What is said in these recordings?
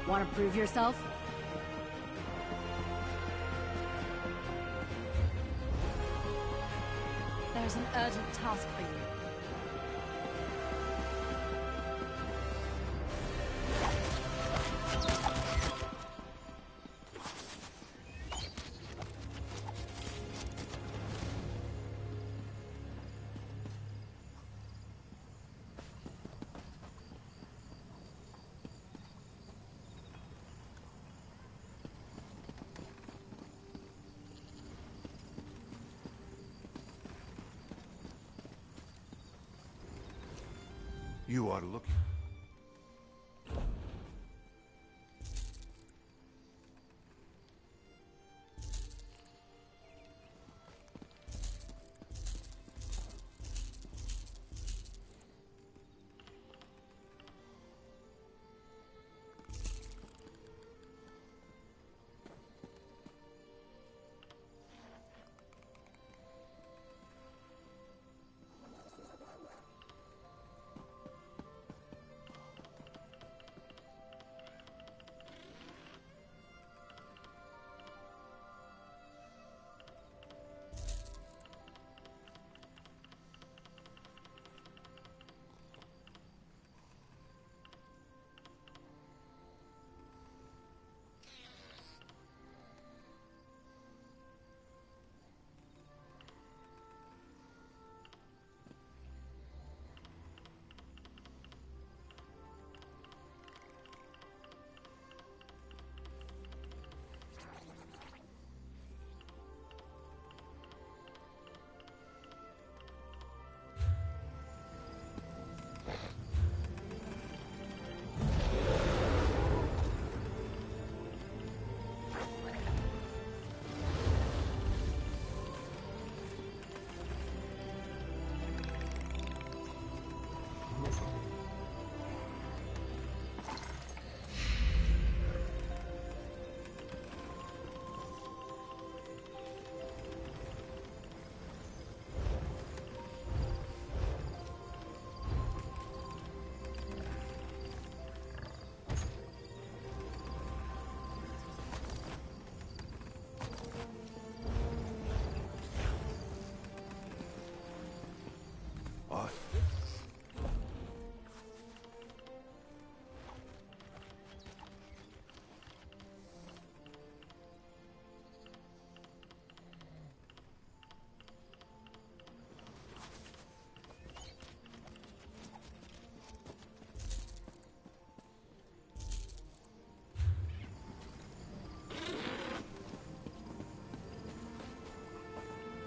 Want to prove yourself? There's an urgent task for you. You are looking.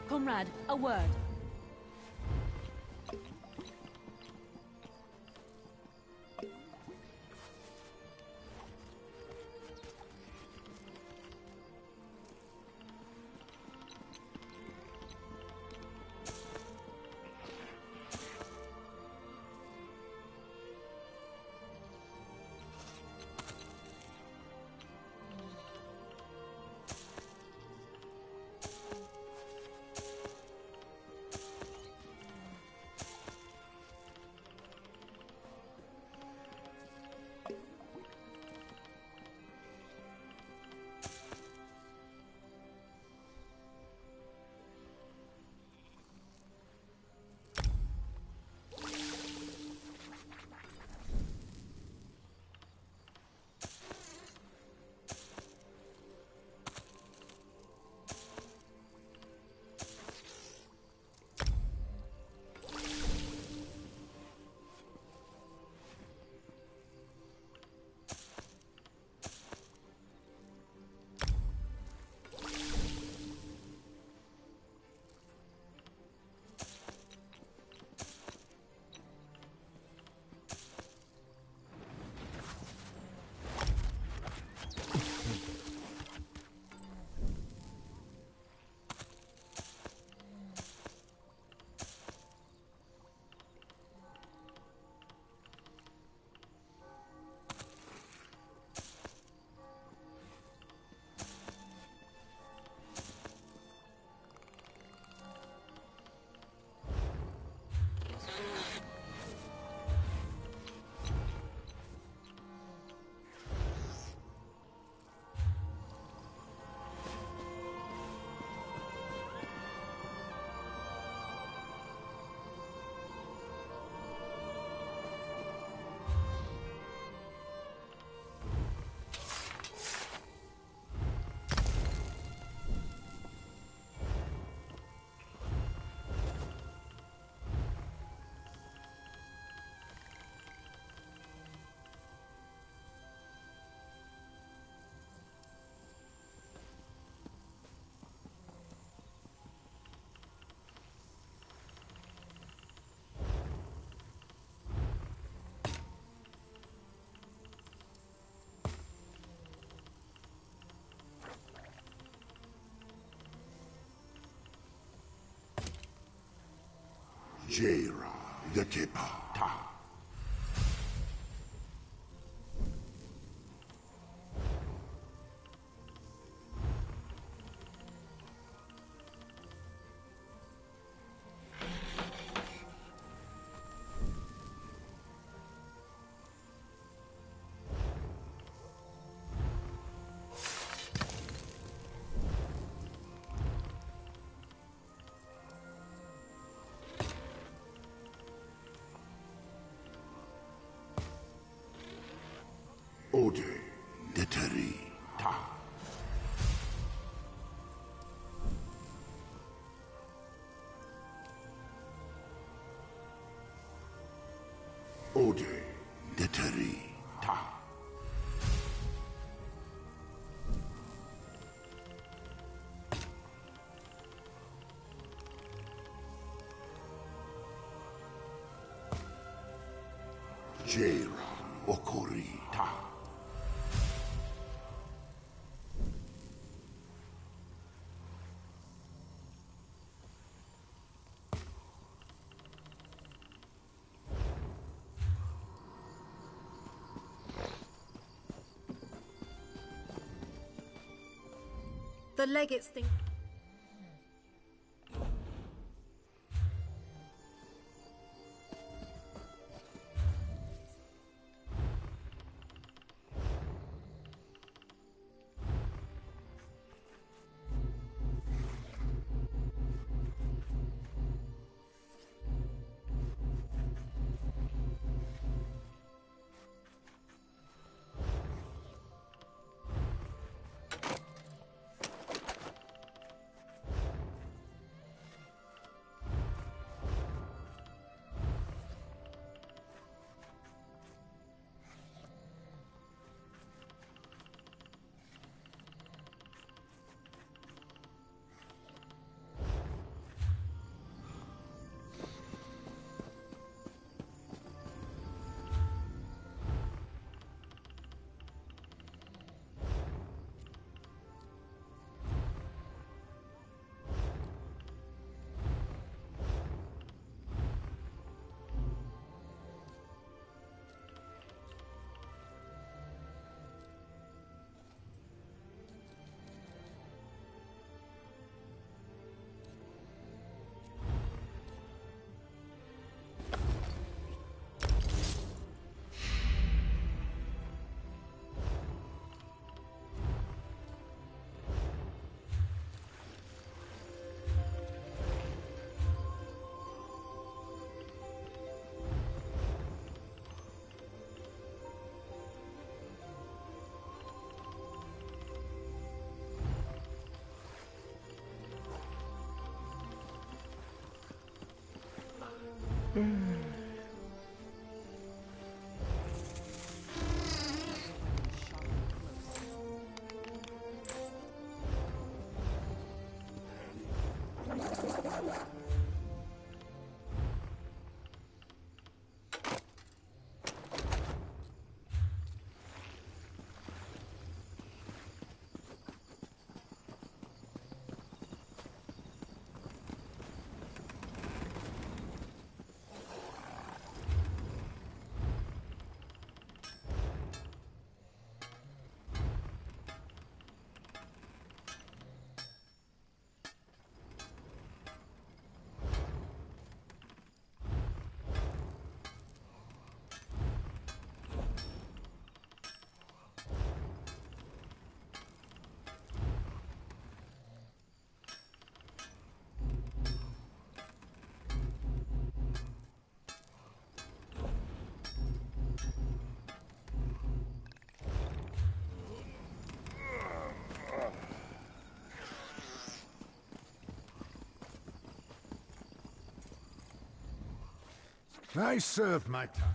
Comrade, a word. Jaira, the Kepa, Ta. Ode, Deteri, Ta. Ode, Deteri, Ta. Jaira, Okori, Ta. The legates think... I served my time.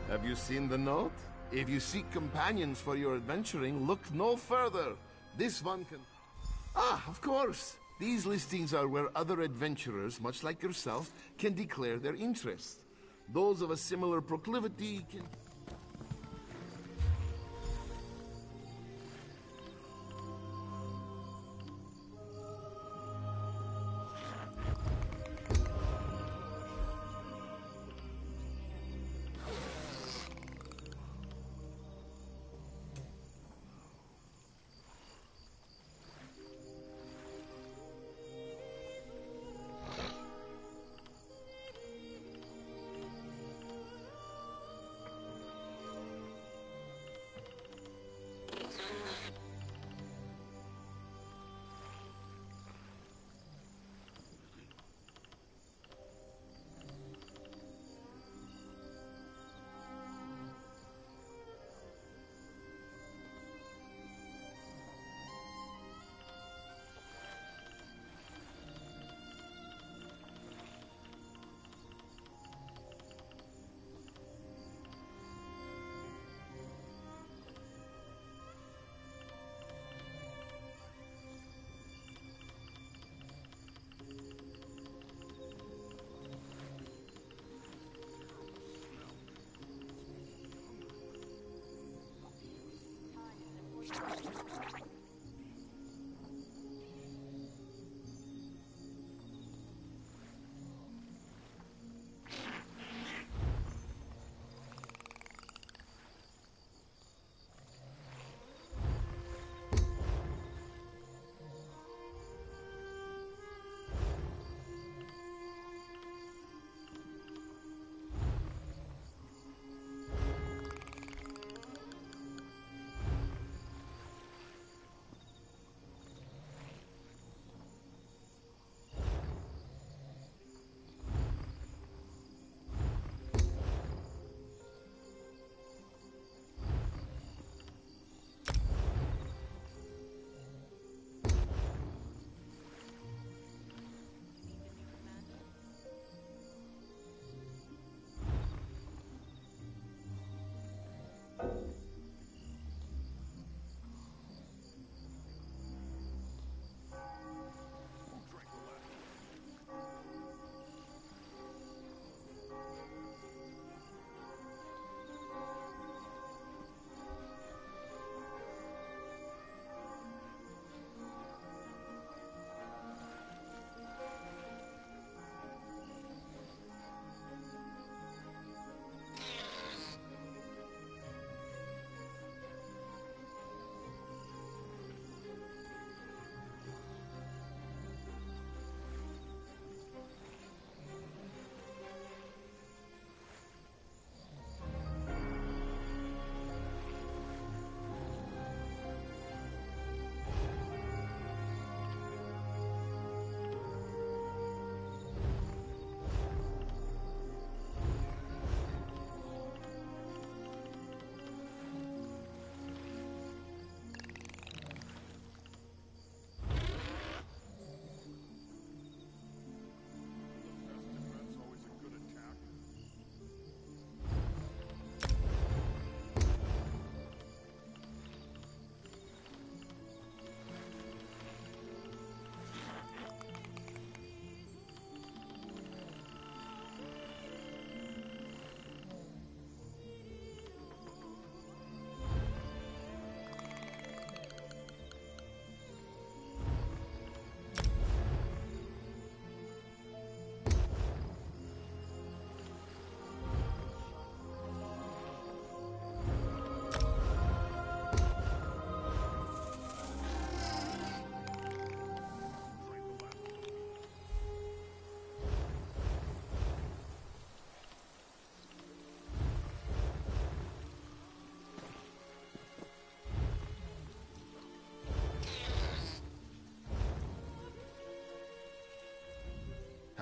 Have you seen the note? If you seek companions for your adventuring, look no further. This one can... Ah, of course! These listings are where other adventurers, much like yourself, can declare their interest. Those of a similar proclivity can...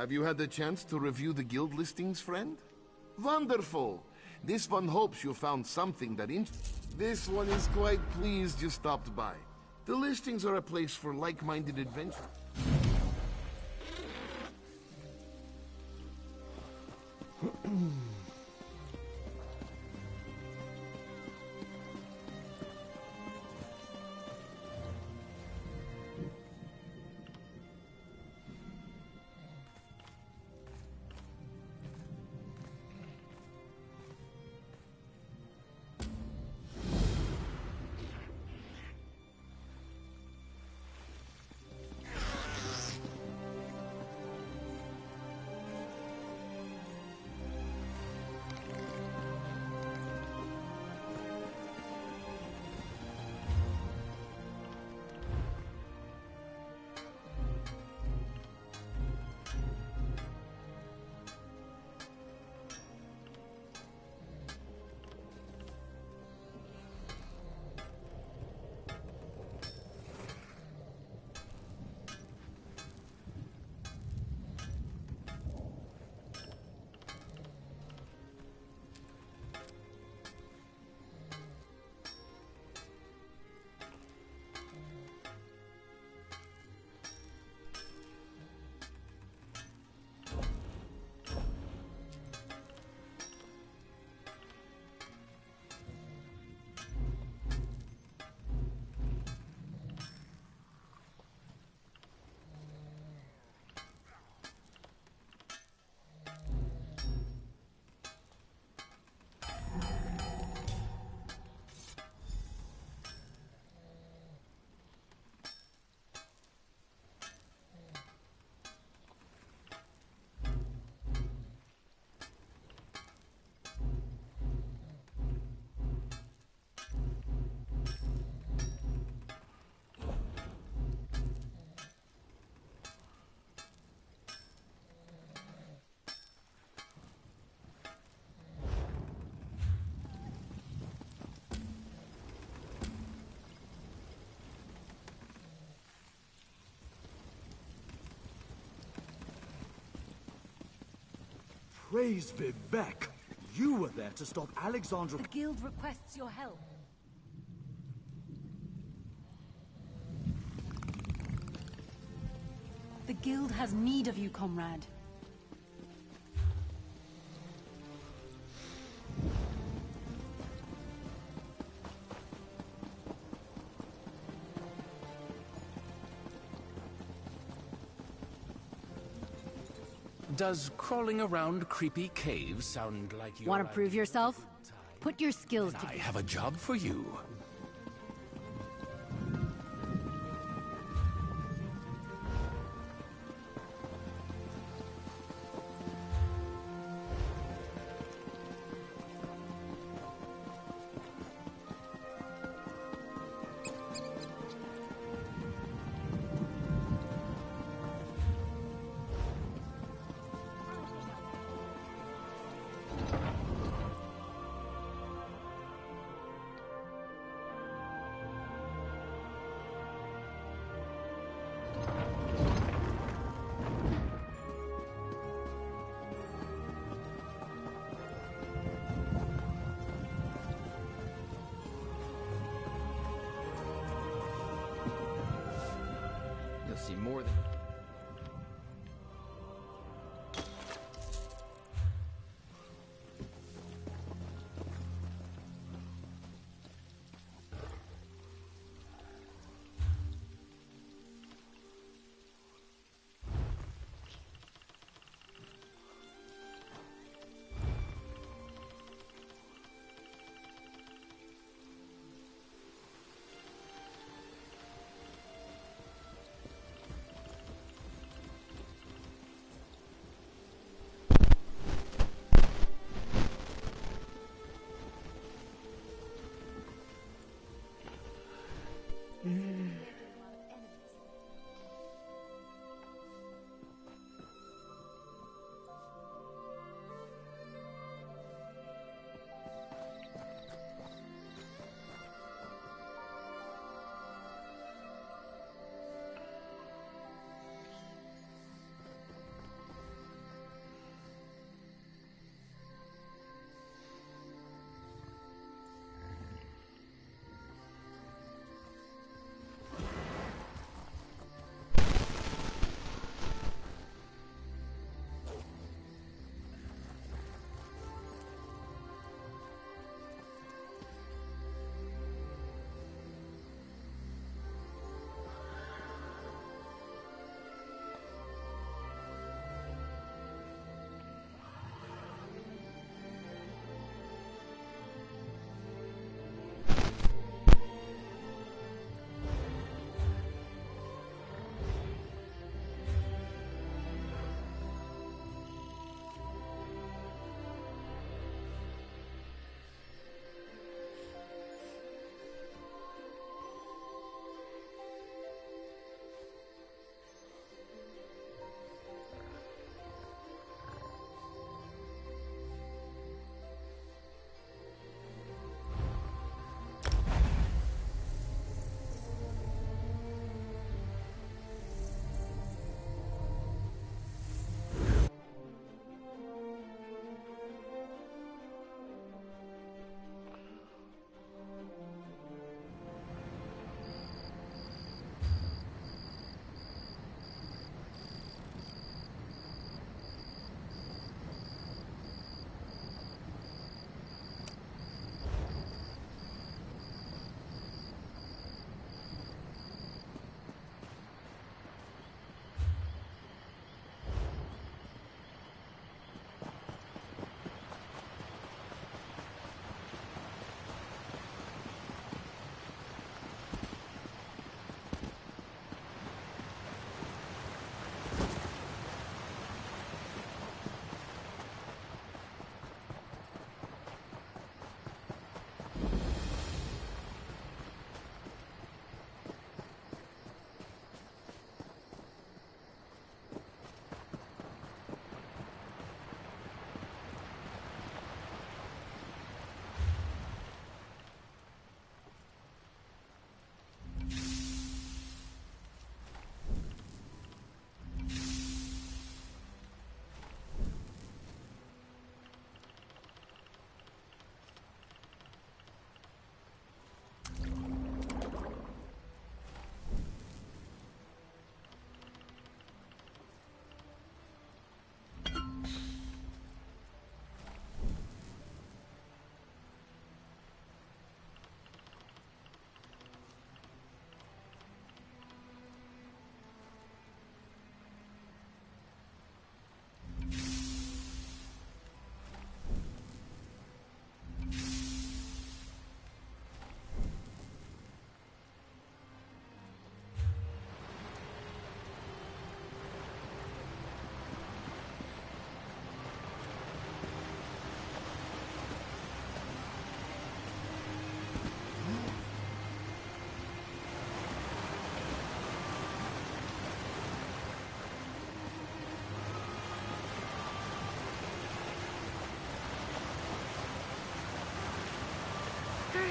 Have you had the chance to review the guild listings, friend? Wonderful! This one hopes you found something that This one is quite pleased you stopped by. The listings are a place for like-minded adventurers. Praise Vivek! You were there to stop Alexandra... The guild requests your help. The guild has need of you, comrade. Does crawling around creepy caves sound like you Want to prove yourself? Put your skills to... I have a job for you. You'll see more than...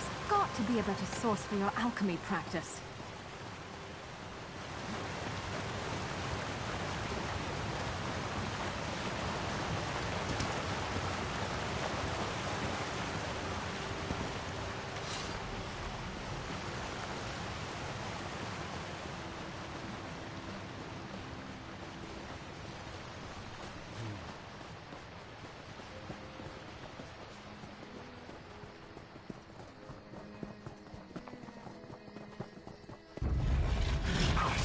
There's got to be a better source for your alchemy practice.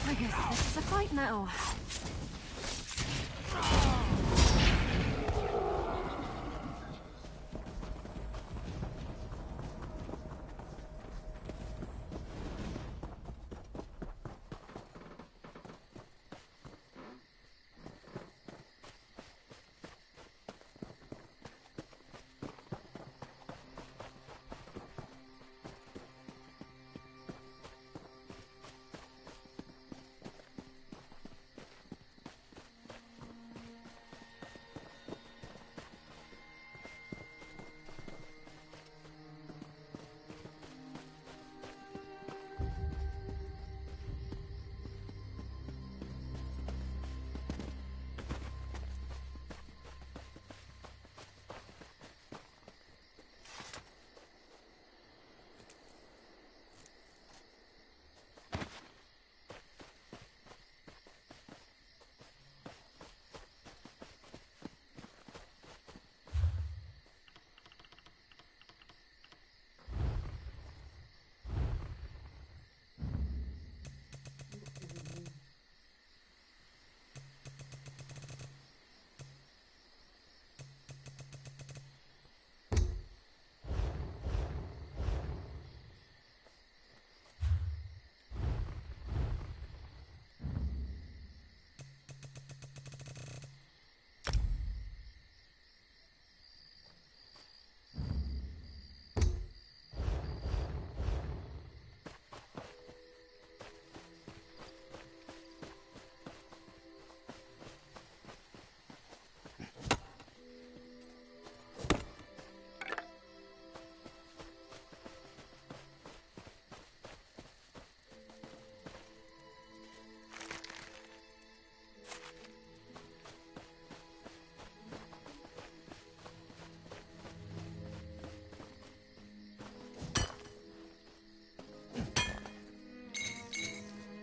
I guess this is a fight now.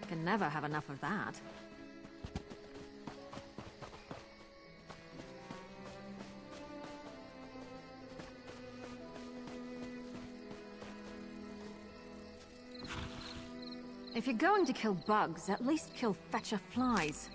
Can never have enough of that. If you're going to kill bugs, at least kill fetcher flies.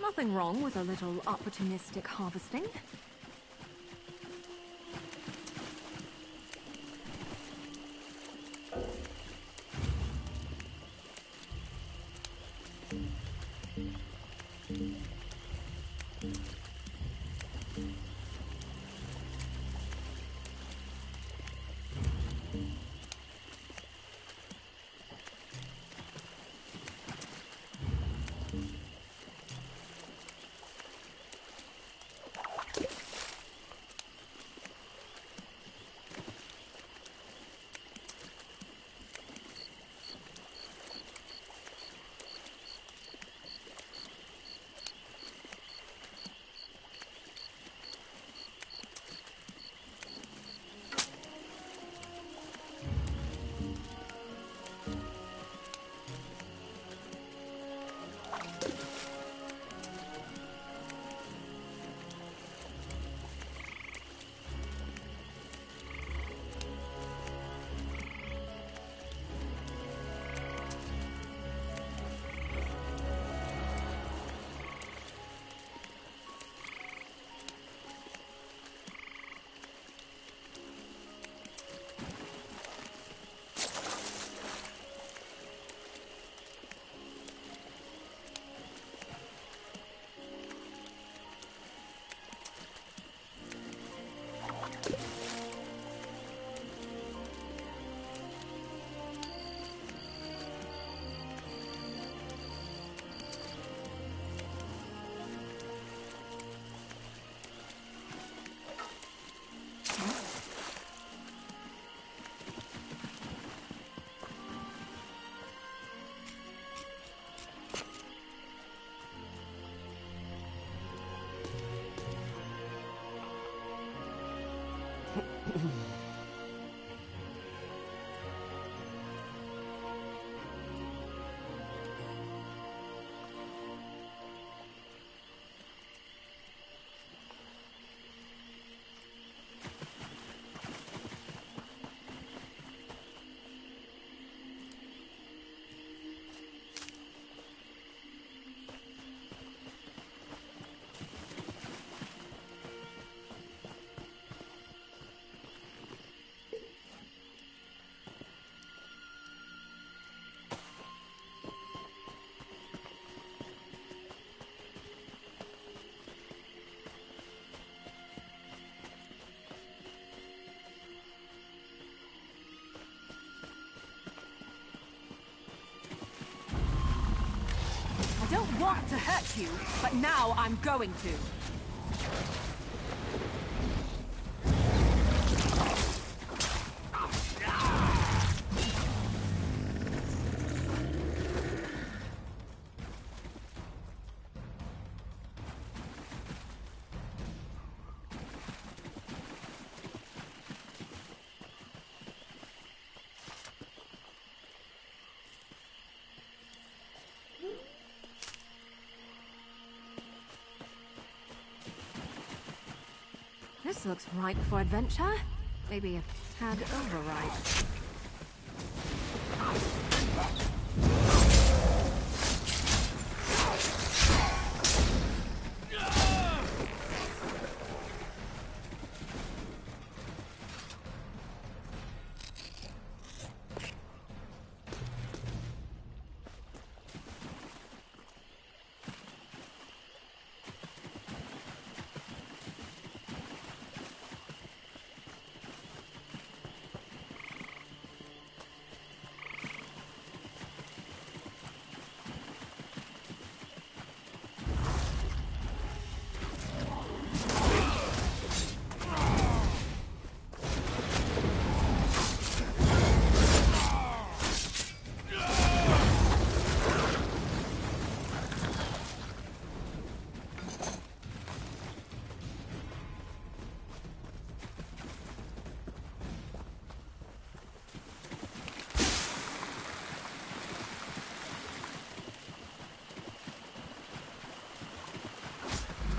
Nothing wrong with a little opportunistic harvesting. I don't want to hurt you, but now I'm going to. This looks ripe for adventure. Maybe a tad overripe.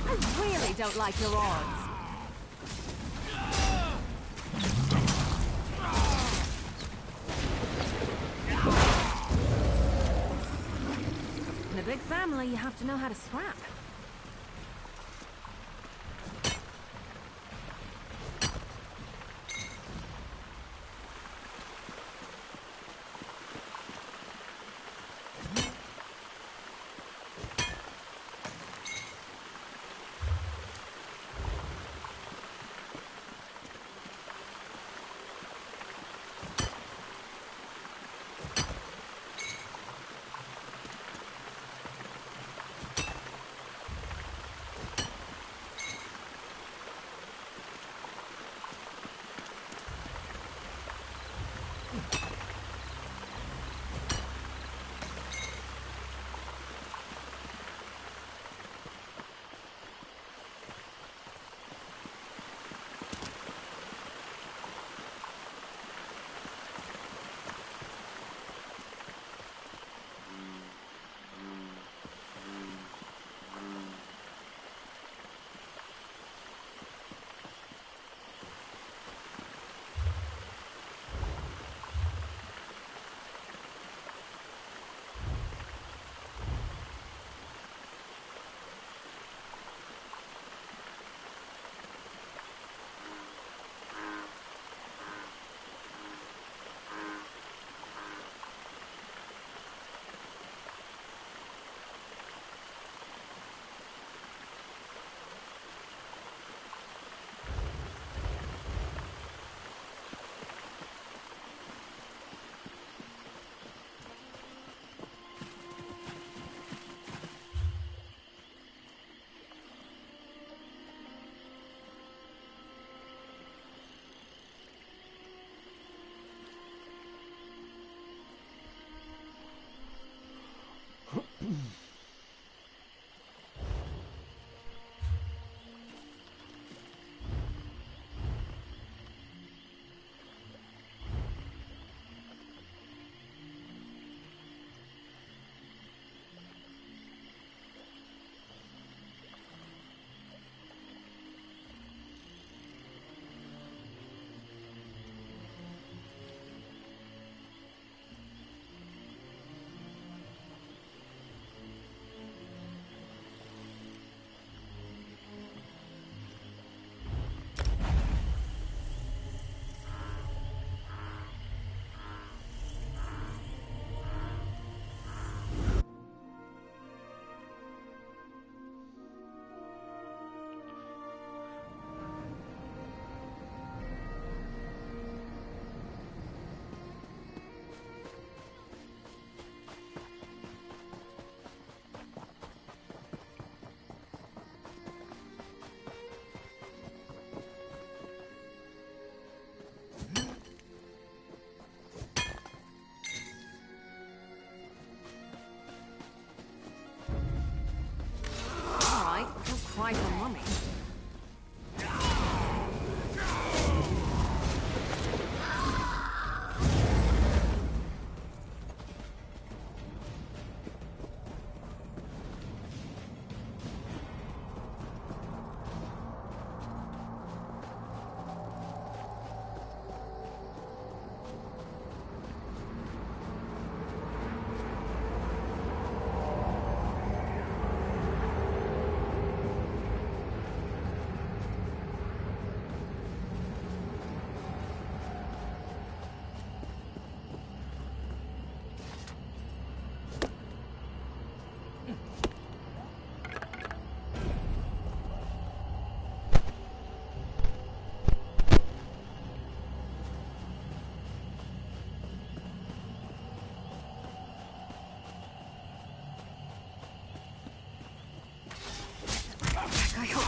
I really don't like your odds. In a big family, you have to know how to scrap.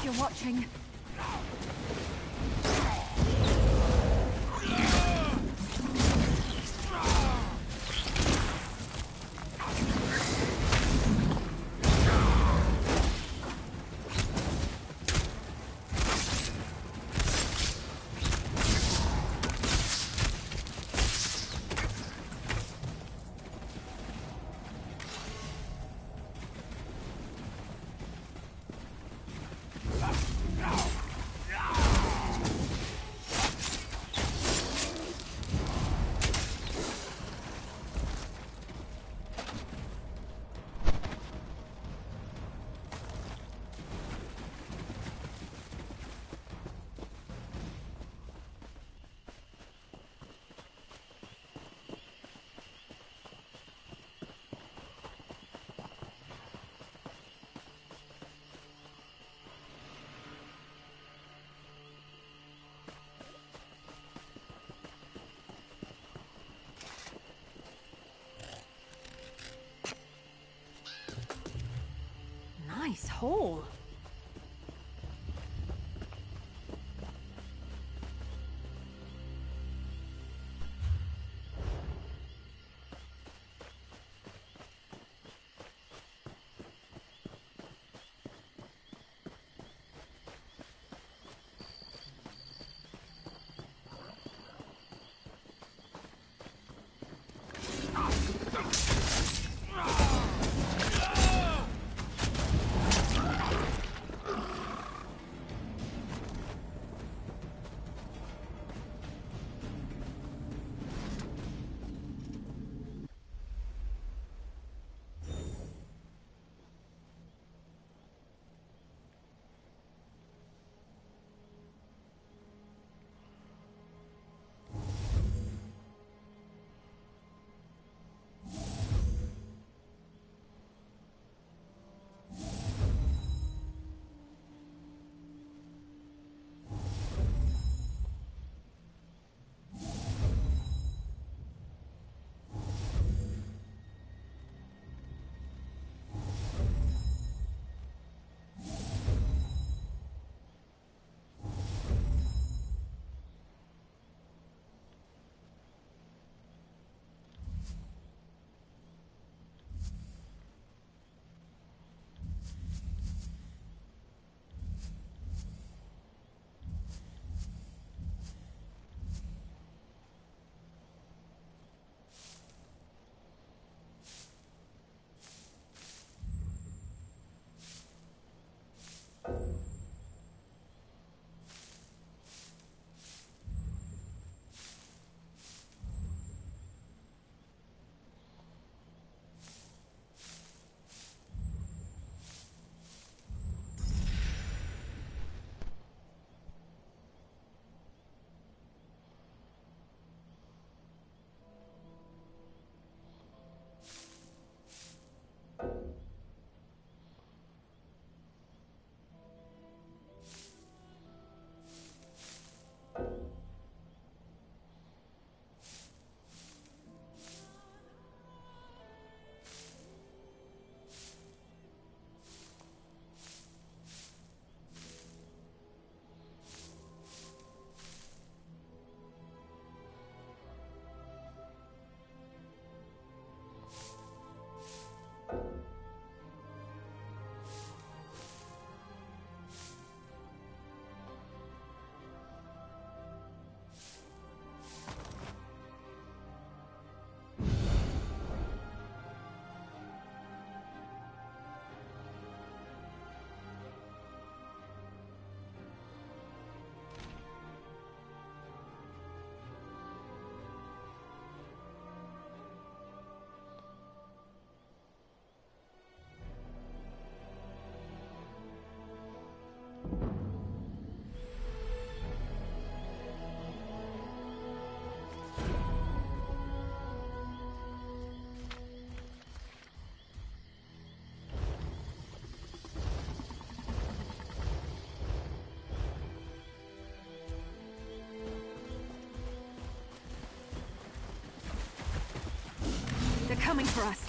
you're watching. Nice hole. They're coming for us.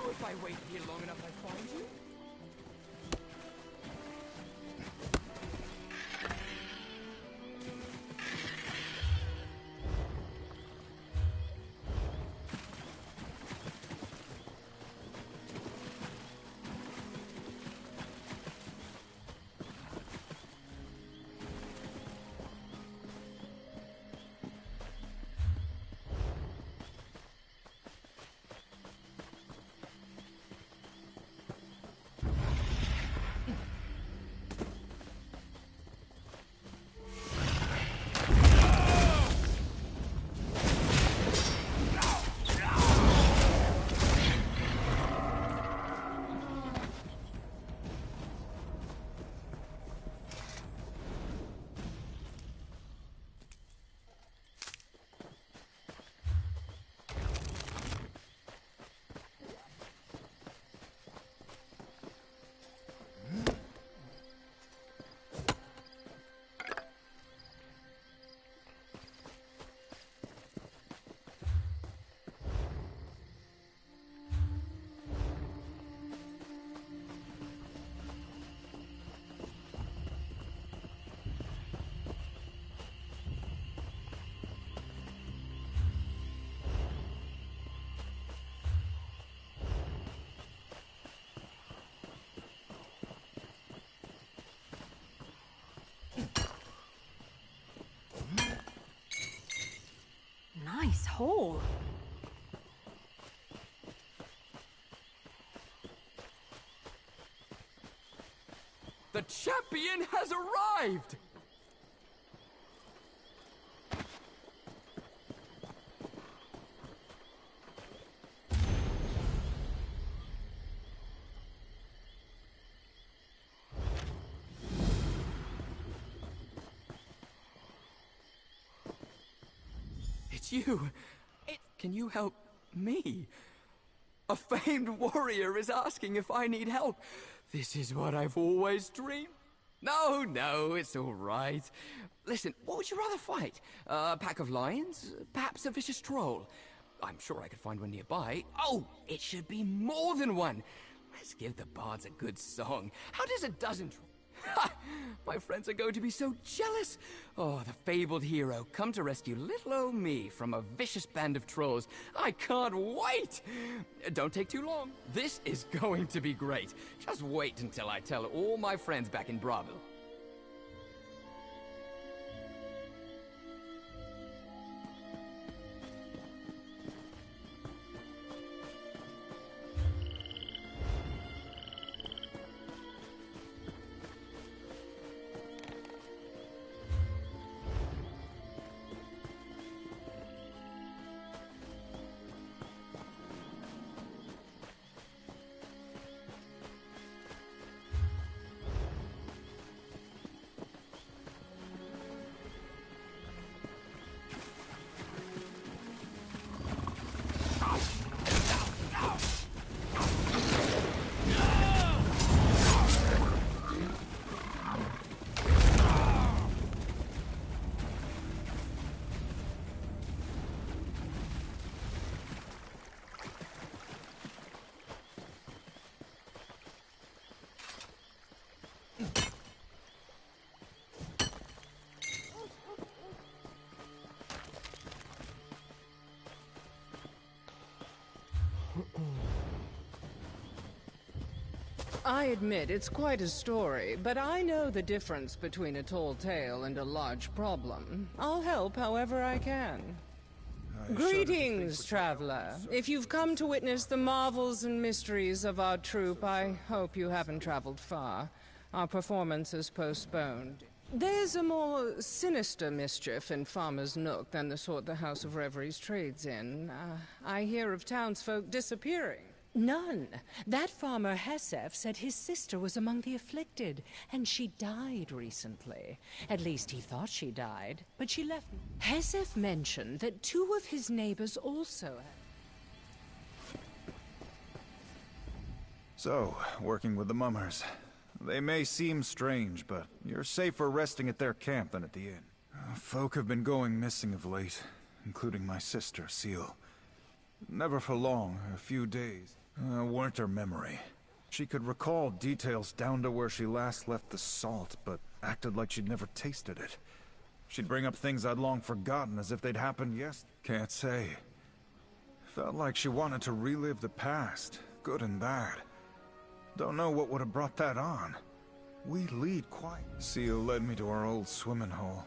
If I wait here long enough, I find you. Nice hole. The champion has arrived! It's you. Can you help me? A famed warrior is asking if I need help. This is what I've always dreamed. No, it's all right. Listen, what would you rather fight? A pack of lions? Perhaps a vicious troll? I'm sure I could find one nearby. Oh, it should be more than one. Let's give the bards a good song. How does a dozen... Ha! My friends are going to be so jealous. Oh, the fabled hero, come to rescue little old me from a vicious band of trolls. I can't wait! Don't take too long. This is going to be great. Just wait until I tell all my friends back in Bravil. I admit it's quite a story, but I know the difference between a tall tale and a large problem. I'll help however I can. Greetings, traveler. If you've come to witness the marvels and mysteries of our troupe, I hope you haven't traveled far. Our performance is postponed. There's a more sinister mischief in Farmer's Nook than the sort the House of Reveries trades in. I hear of townsfolk disappearing. None. That farmer Hesef said his sister was among the afflicted, and she died recently. At least he thought she died, but she left. Hesef mentioned that 2 of his neighbors also had. So, working with the mummers. They may seem strange, but you're safer resting at their camp than at the inn. Folk have been going missing of late, including my sister, Seal. Never for long, a few days. Weren't her memory. She could recall details down to where she last left the salt, but acted like she'd never tasted it. She'd bring up things I'd long forgotten as if they'd happened Can't say. Felt like she wanted to relive the past, good and bad. Don't know what would have brought that on. We lead quiet. Seal led me to our old swimming hole.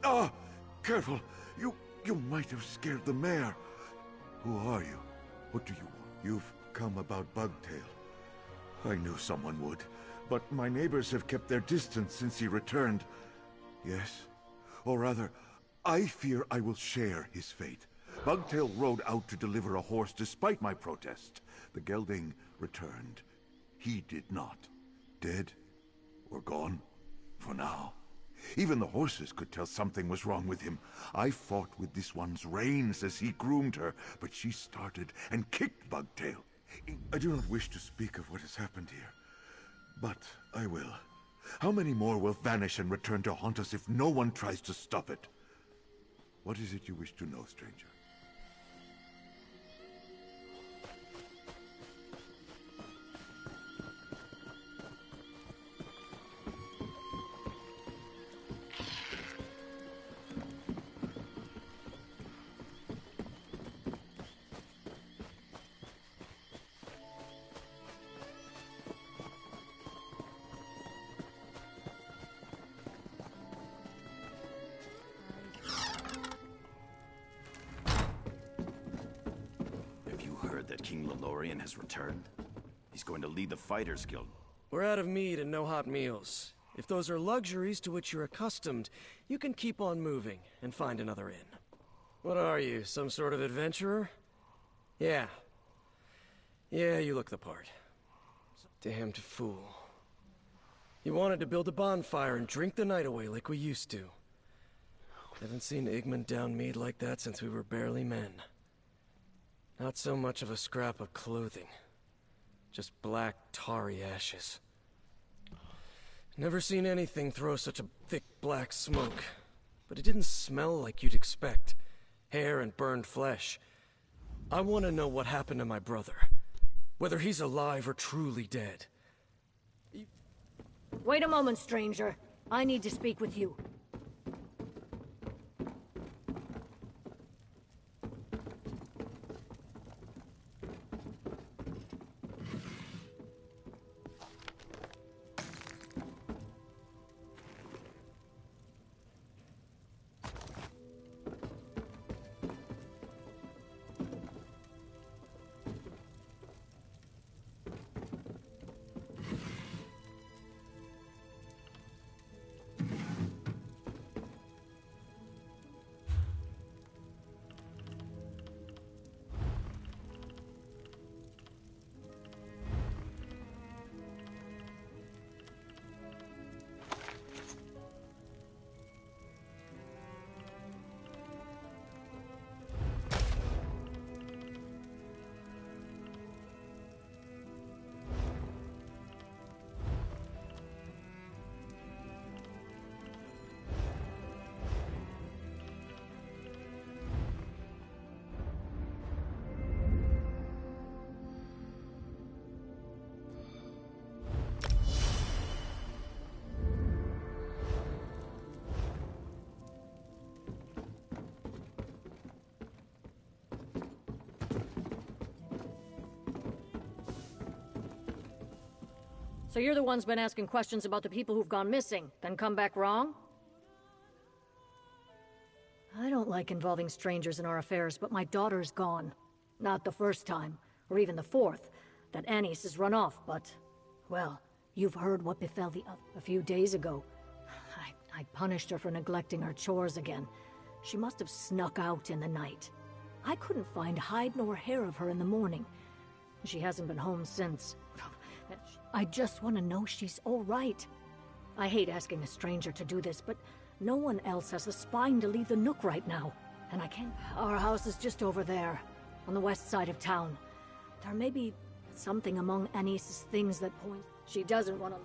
Ah! Careful! You might have scared the mayor. Who are you? What do you want? You've come about Bugtail. I knew someone would, but my neighbors have kept their distance since he returned. Yes? Or rather, I fear I will share his fate. Bugtail rode out to deliver a horse despite my protest. The gelding returned. He did not. Dead? Or gone? For now. Even the horses could tell something was wrong with him. I fought with this one's reins as he groomed her, but she started and kicked Bugtail. I do not wish to speak of what has happened here, but I will. How many more will vanish and return to haunt us if no one tries to stop it? What is it you wish to know, stranger? Lorien has returned. He's going to lead the Fighters Guild. We're out of meat and no hot meals. If those are luxuries to which you're accustomed, you can keep on moving and find another inn. What are you, some sort of adventurer? Yeah. Yeah, you look the part. Damned fool. You wanted to build a bonfire and drink the night away like we used to. Haven't seen Igmund down mead like that since we were barely men. Not so much of a scrap of clothing. Just black, tarry ashes. Never seen anything throw such a thick black smoke. But it didn't smell like you'd expect. Hair and burned flesh. I want to know what happened to my brother. Whether he's alive or truly dead. Wait a moment, stranger. I need to speak with you. So you're the one's been asking questions about the people who've gone missing, then come back wrong? I don't like involving strangers in our affairs, but my daughter's gone. Not the first time, or even the fourth, that Annis has run off, but... Well, you've heard what befell a few days ago. I punished her for neglecting her chores again. She must have snuck out in the night. I couldn't find hide nor hair of her in the morning. She hasn't been home since. I just want to know she's all right. I hate asking a stranger to do this, but no one else has the spine to leave the Nook right now. And I can't... Our house is just over there, on the west side of town. There may be something among Annis's things that point... She doesn't want to...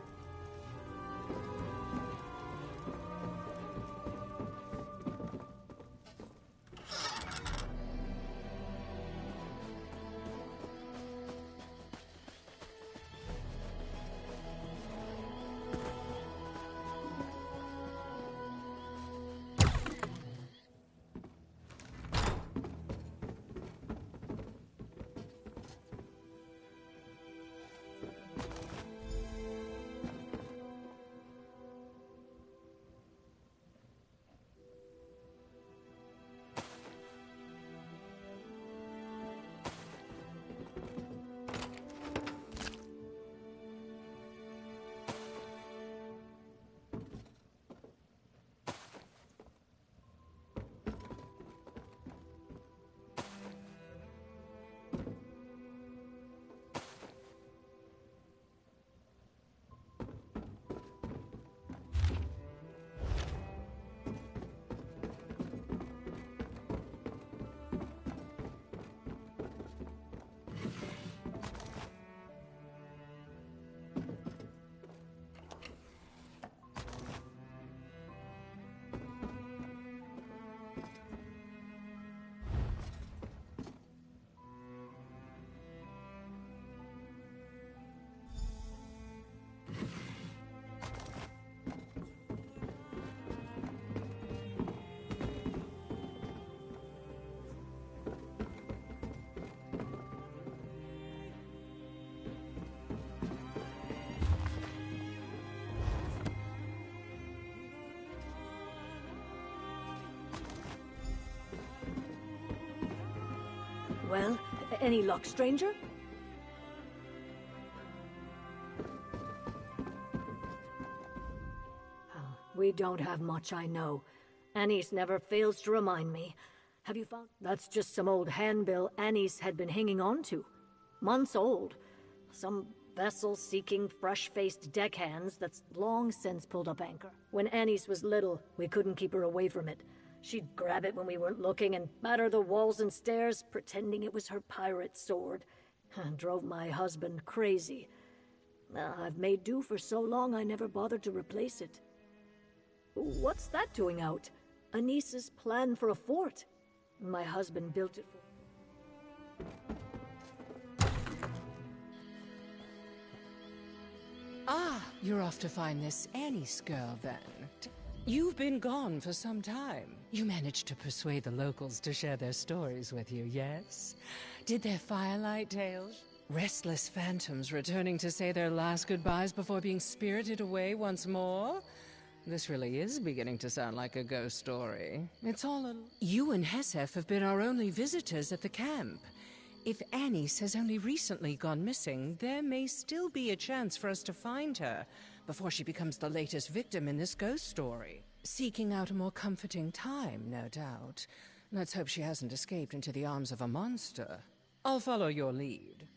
Well, any luck, stranger? We don't have much, I know. Anise never fails to remind me. Have you found? That's just some old handbill Anise had been hanging on to. Months old. Some vessel seeking fresh-faced deckhands that's long since pulled up anchor. When Anise was little, we couldn't keep her away from it. She'd grab it when we weren't looking and batter the walls and stairs, pretending it was her pirate sword. Drove my husband crazy. I've made do for so long I never bothered to replace it. What's that doing out? Anise's plan for a fort. My husband built it for... Ah, you're off to find this Anise girl, then. You've been gone for some time. You managed to persuade the locals to share their stories with you, yes? Did their firelight tales? Restless phantoms returning to say their last goodbyes before being spirited away once more? This really is beginning to sound like a ghost story. It's all a... You and Hesef have been our only visitors at the camp. If Anise has only recently gone missing, there may still be a chance for us to find her before she becomes the latest victim in this ghost story. Seeking out a more comforting time, no doubt. Let's hope she hasn't escaped into the arms of a monster. I'll follow your lead.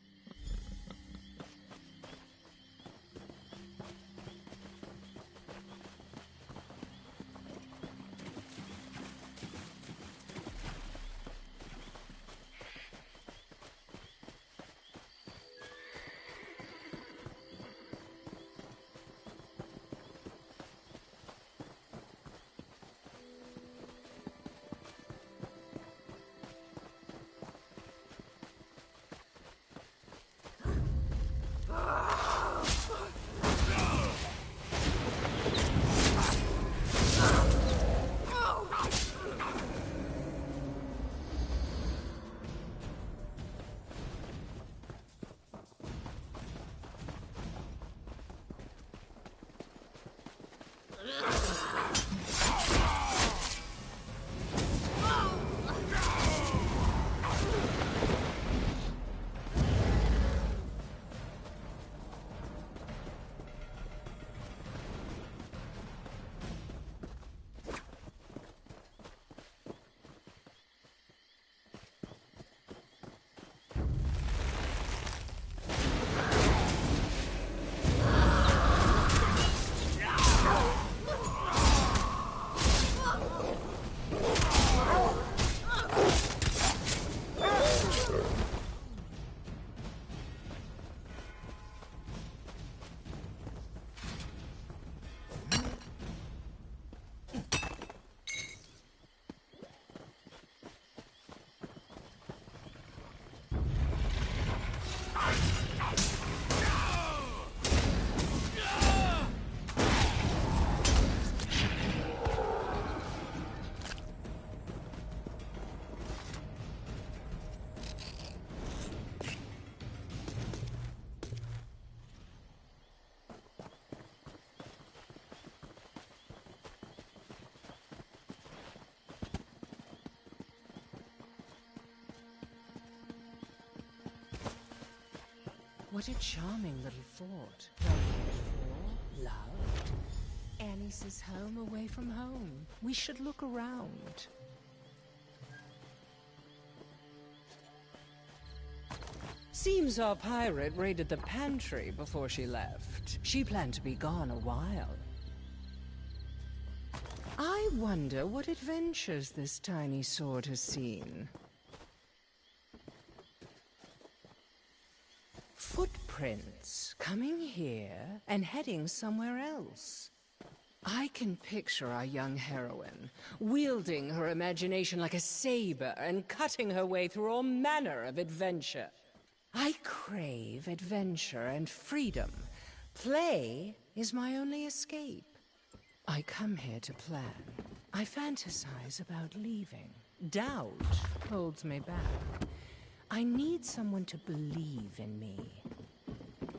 What a charming little fort. Well cared for, loved. Anise's home away from home. We should look around. Seems our pirate raided the pantry before she left. She planned to be gone a while. I wonder what adventures this tiny sword has seen. Footprints coming here and heading somewhere else. I can picture our young heroine, wielding her imagination like a saber and cutting her way through all manner of adventure. I crave adventure and freedom. Play is my only escape. I come here to plan. I fantasize about leaving. Doubt holds me back. I need someone to believe in me.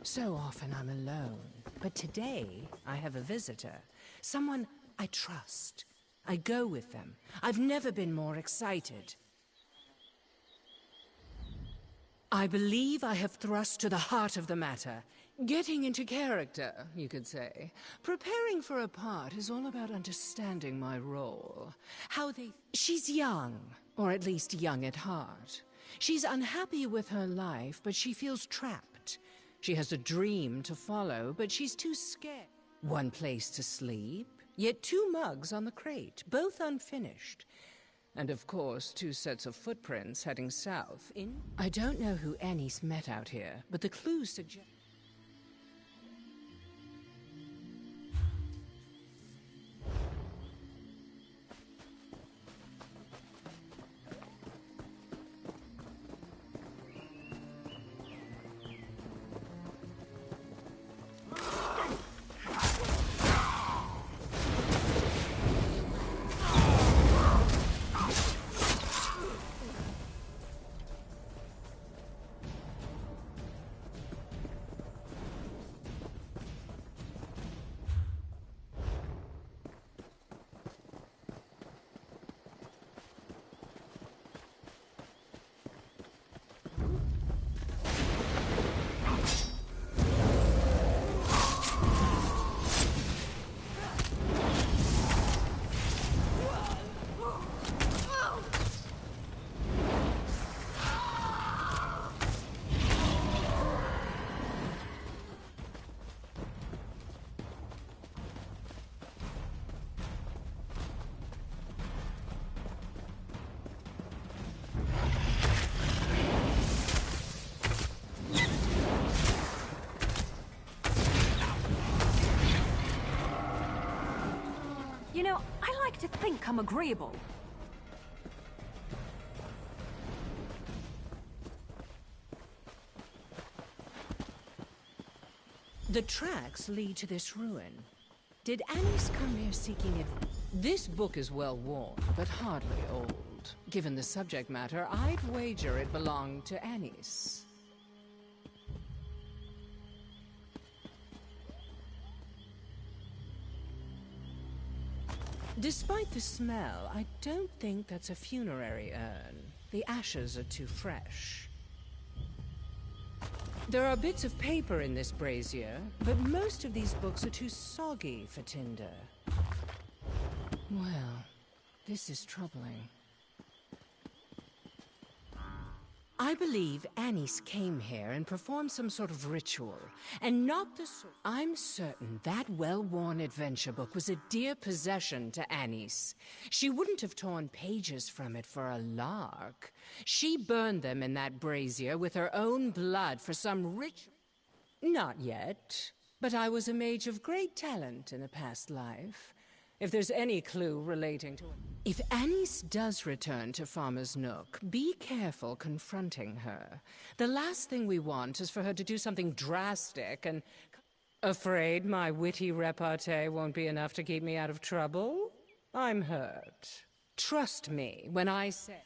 So often I'm alone, but today I have a visitor. Someone I trust. I go with them. I've never been more excited. I believe I have thrust to the heart of the matter. Getting into character, you could say. Preparing for a part is all about understanding my role. She's young, or at least young at heart. She's unhappy with her life, but she feels trapped. She has a dream to follow, but she's too scared. One place to sleep, yet 2 mugs on the crate, both unfinished. And of course, 2 sets of footprints heading south in... I don't know who Annie's met out here, but the clues suggest... You know, I like to think I'm agreeable. The tracks lead to this ruin. Did Annie's come here seeking it? This book is well worn, but hardly old. Given the subject matter, I'd wager it belonged to Annie's. Despite the smell, I don't think that's a funerary urn. The ashes are too fresh. There are bits of paper in this brazier, but most of these books are too soggy for tinder. Well, this is troubling. I believe Annie's came here and performed some sort of ritual, and not the sort... I'm certain that well-worn adventure book was a dear possession to Annie's. She wouldn't have torn pages from it for a lark. She burned them in that brazier with her own blood for some ritual. Not yet, but I was a mage of great talent in a past life. If there's any clue relating to it. If Annie's does return to Farmer's Nook, be careful confronting her. The last thing we want is for her to do something drastic and... Afraid my witty repartee won't be enough to keep me out of trouble? I'm hurt. Trust me when I say...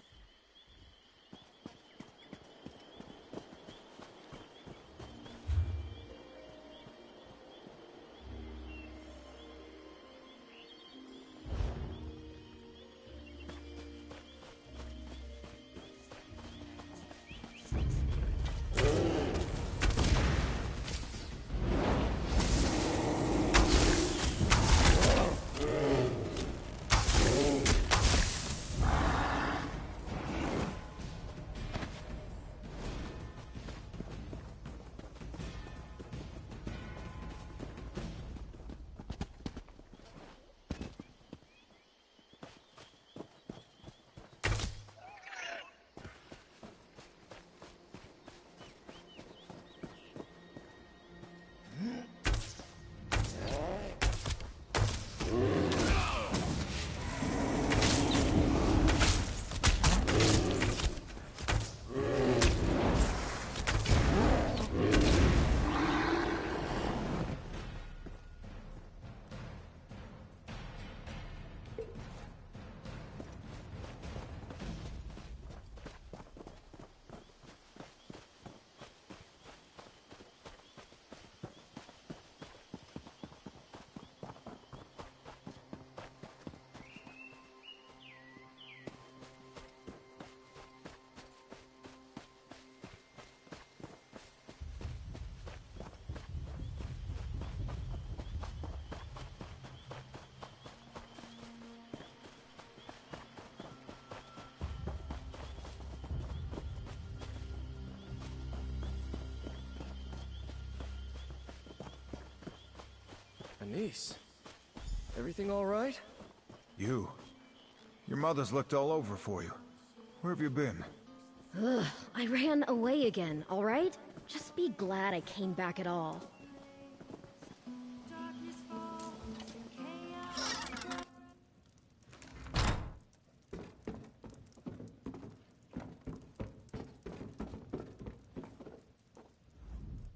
Anise, everything all right? You? Your mother's looked all over for you. Where have you been? Ugh, I ran away again, all right? Just be glad I came back at all.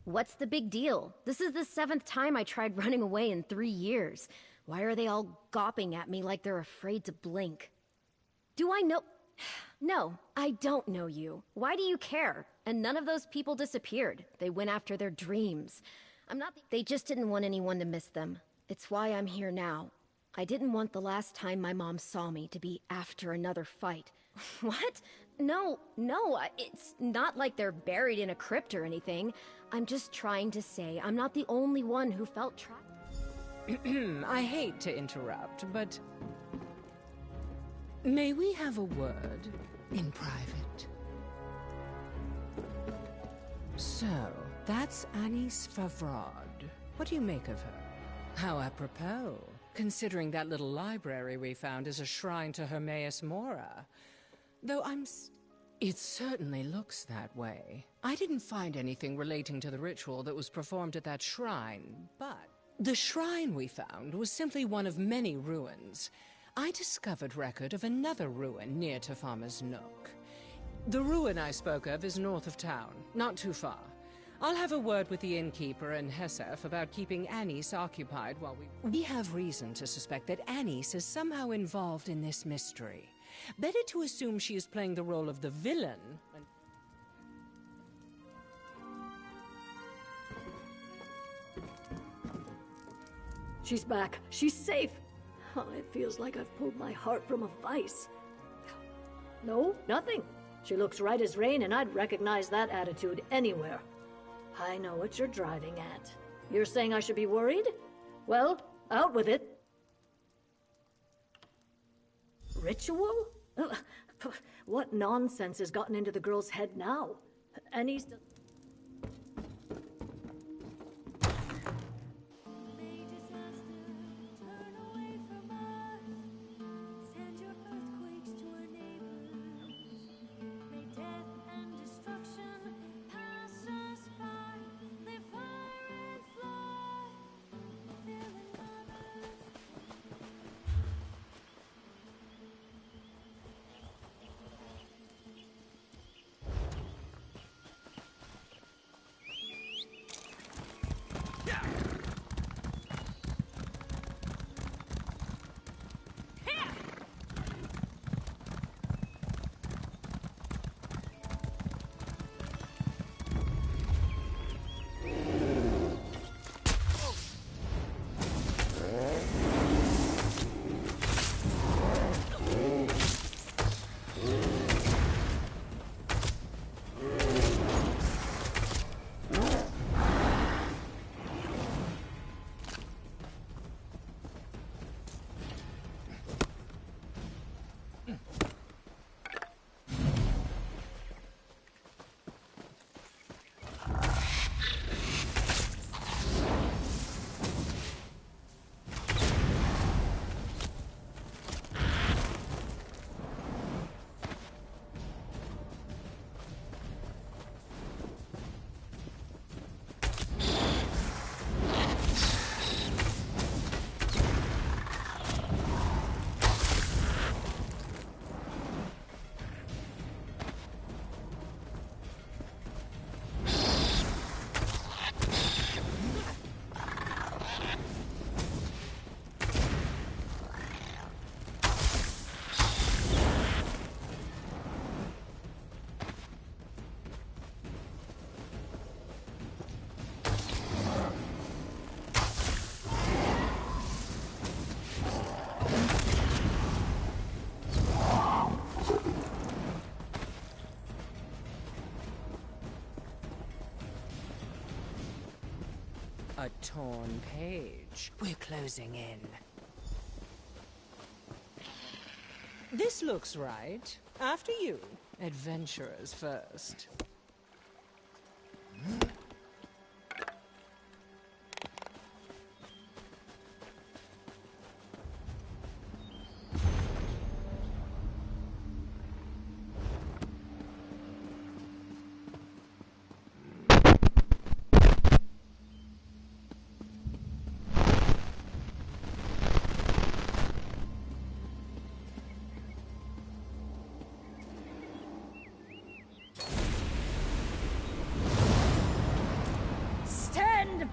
What's the big deal? This is the 7th time I tried running away in 3 years. Why are they all gawping at me like they're afraid to blink? Do I know... No, I don't know you. Why do you care? And none of those people disappeared. They went after their dreams. I'm not... They just didn't want anyone to miss them. It's why I'm here now. I didn't want the last time my mom saw me to be after another fight. What? No, it's not like they're buried in a crypt or anything. I'm just trying to say I'm not the only one who felt trapped. I hate to interrupt, but... May we have a word in private? So, that's Anise Favrard. What do you make of her? How apropos, considering that little library we found is a shrine to Hermaeus Mora. Though it certainly looks that way. I didn't find anything relating to the ritual that was performed at that shrine, but... The shrine we found was simply one of many ruins. I discovered record of another ruin near to Farmer's Nook. The ruin I spoke of is north of town, not too far. I'll have a word with the innkeeper and Hesef about keeping Anise occupied while we have reason to suspect that Anise is somehow involved in this mystery. Better to assume she is playing the role of the villain. She's back. She's safe. Oh, it feels like I've pulled my heart from a vice. No, nothing. She looks right as rain, and I'd recognize that attitude anywhere. I know what you're driving at. You're saying I should be worried? Well, out with it. Ritual? What nonsense has gotten into the girl's head now? Annie's... A torn page. We're closing in. This looks right. After you. Adventurers first.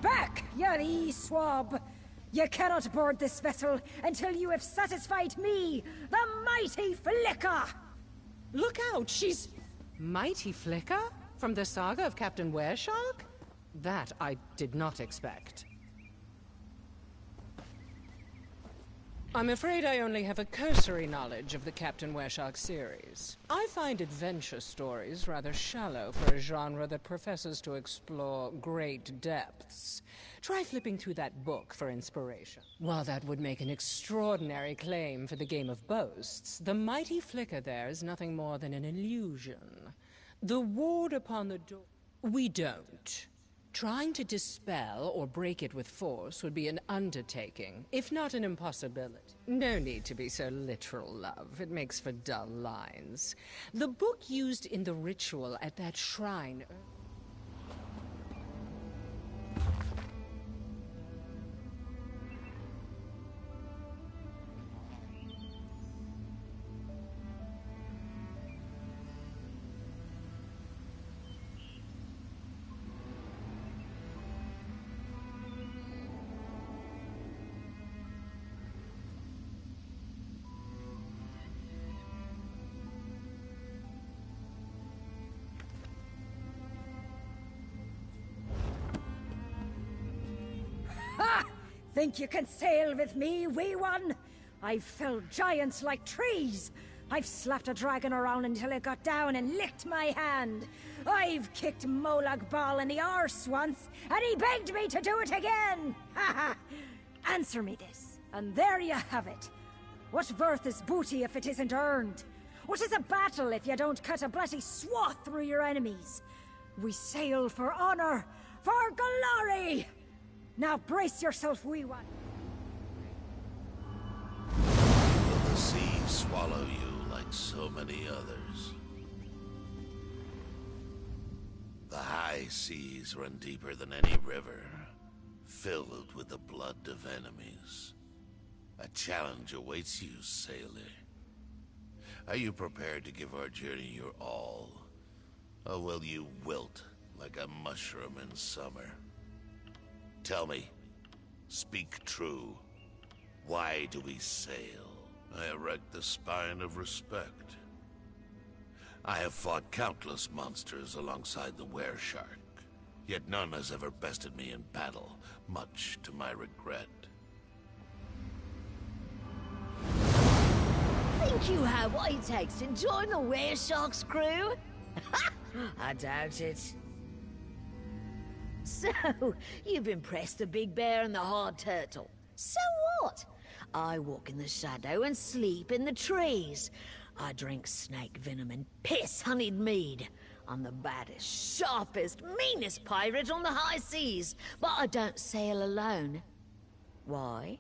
back, you swab! You cannot board this vessel until you have satisfied me, the mighty Flicker! Look out, she's... Mighty Flicker? From the saga of Captain Wereshark? That I did not expect. I'm afraid I only have a cursory knowledge of the Captain Wereshark series. I find adventure stories rather shallow for a genre that professes to explore great depths. Try flipping through that book for inspiration. While that would make an extraordinary claim for the Game of Boasts, the mighty Flicker there is nothing more than an illusion. The ward upon the door... We don't. Trying to dispel or break it with force would be an undertaking, if not an impossibility. No need to be so literal, love. It makes for dull lines. The book used in the ritual at that shrine... Think you can sail with me, wee one? I've felled giants like trees. I've slapped a dragon around until it got down and licked my hand. I've kicked Molag Bal in the arse once, and he begged me to do it again. Ha ha! Answer me this, and there you have it. What worth is booty if it isn't earned? What is a battle if you don't cut a bloody swath through your enemies? We sail for honor, for glory! Now brace yourself, wee one. Will the sea swallow you like so many others? The high seas run deeper than any river, filled with the blood of enemies. A challenge awaits you, sailor. Are you prepared to give our journey your all? Or will you wilt like a mushroom in summer? Tell me, speak true. Why do we sail? I erect the spine of respect. I have fought countless monsters alongside the Wereshark, yet none has ever bested me in battle, much to my regret. Think you have what it takes to join the Wereshark's crew? I doubt it. So, you've impressed the big bear and the hard turtle. So what? I walk in the shadow and sleep in the trees. I drink snake venom and piss honeyed mead. I'm the baddest, sharpest, meanest pirate on the high seas. But I don't sail alone. Why?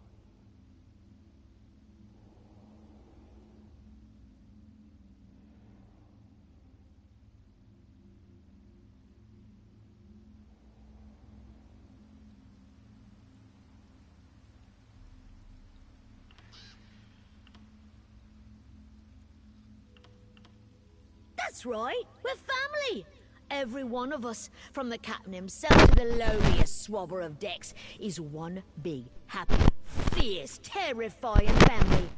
That's right, we're family! Every one of us, from the captain himself to the lowliest swabber of decks, is one big, happy, fierce, terrifying family.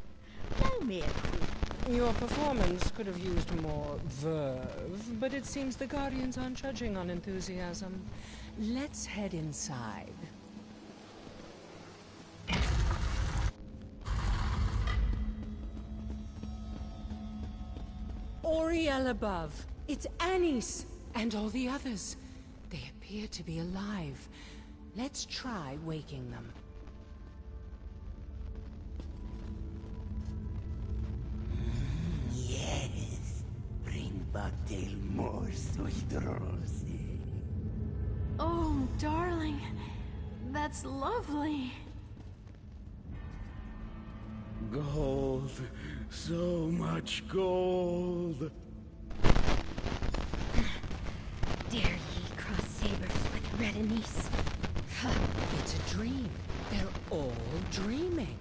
No mere crew. Your performance could have used more verve, but it seems the Guardians aren't judging on enthusiasm. Let's head inside. Oriel above. It's Anise and all the others. They appear to be alive. Let's try waking them. Yes. Bring Bugtail more sweet roses. Oh, darling. That's lovely. Gold. So much gold. Dare ye cross sabers with Red Anise? It's a dream. They're all dreaming.